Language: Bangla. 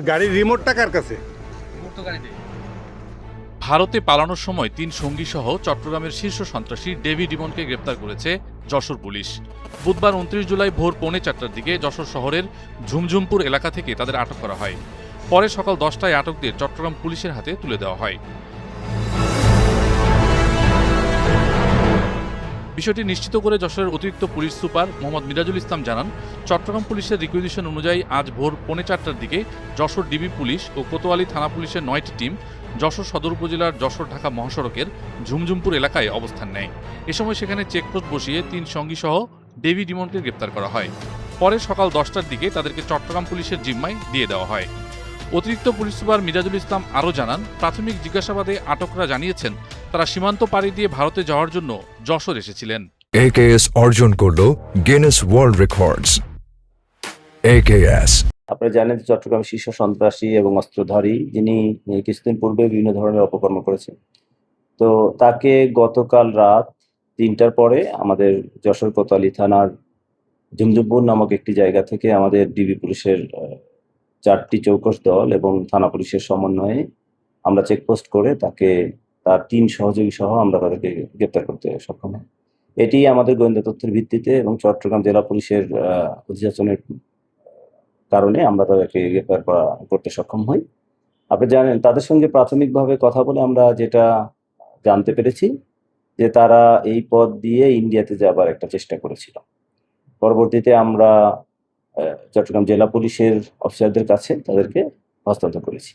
গাড়ির রিমোটটা কার কাছে? ভারতে পালানোর সময় ৩ সঙ্গী সহ চট্টগ্রামের শীর্ষ সন্ত্রাসী ডেভিড ইমনকে গ্রেপ্তার করেছে যশোর পুলিশ। বুধবার ২৯ জুলাই ভোর ৪:৩০টার দিকে যশোর শহরের ঝুমঝুমপুর এলাকা থেকে তাদের আটক করা হয়। পরে সকাল ১০টায় আটকদের চট্টগ্রাম পুলিশের হাতে তুলে দেওয়া হয়। বিষয়টি নিশ্চিত করে যশোরের অতিরিক্ত পুলিশ সুপার মোহাম্মদ মিরাজুল ইসলাম জানান, চট্টগ্রাম পুলিশের রিকুইজিশন অনুযায়ী আজ ভোর ৪:৩০টার দিকে যশোর ডিবি পুলিশ ও কোতোয়ালি থানা পুলিশের ৯টি টিম যশোর সদর উপজেলার যশোর ঢাকা মহাসড়কের ঝুমঝুমপুর এলাকায় অবস্থান নেয়। এ সময় সেখানে চেকপোস্ট বসিয়ে ৩ সঙ্গী সহ ডেভিড ইমনকে গ্রেপ্তার করা হয়। পরে সকাল ১০টার দিকে তাদেরকে চট্টগ্রাম পুলিশের জিম্মায় দিয়ে দেওয়া হয়। অতিরিক্ত পুলিশ সুপার মিরাজুল ইসলাম আরও জানান, প্রাথমিক জিজ্ঞাসাবাদে আটকরা জানিয়েছেন তারা সীমান্ত পাড়ি দিয়ে ভারতে যাওয়ার জন্য যশোর এসেছিলেন। AKS অর্জন করলো গিনেস ওয়ার্ল্ড রেকর্ডস। AKS আপনারা জানেন চট্টগ্রাম শীর্ষ সন্ত্রাসী এবং অস্ত্রধারী, যিনি কিছুদিন পূর্বে বিভিন্ন ধরনের অপকর্ম করেছেন। তো তাকে গতকাল রাত ৩টার পরে আমাদের যশোর কোতোয়ালি থানার ঝুমঝুমপুর নামক একটি জায়গা থেকে আমাদের ডিবি পুলিশের ৪টি চৌকস দল এবং থানা পুলিশের সমন্বয়ে আমরা চেকপোস্ট করে তাকে তার ৩ সহযোগী সহ আমরা তাদেরকে গ্রেপ্তার করতে সক্ষম হই। এটি আমাদের গোয়েন্দা তথ্যের ভিত্তিতে এবং চট্টগ্রাম জেলা পুলিশের অধিযাচনের কারণে আমরা তাদেরকে গ্রেপ্তার করতে সক্ষম হই। আপনি জানেন, তাদের সঙ্গে প্রাথমিকভাবে কথা বলে আমরা যেটা জানতে পেরেছি যে তারা এই পথ দিয়ে ইন্ডিয়াতে যাবার একটা চেষ্টা করেছিল। পরবর্তীতে আমরা চট্টগ্রাম জেলা পুলিশের অফিসারদের কাছে তাদেরকে হস্তান্তর করেছি।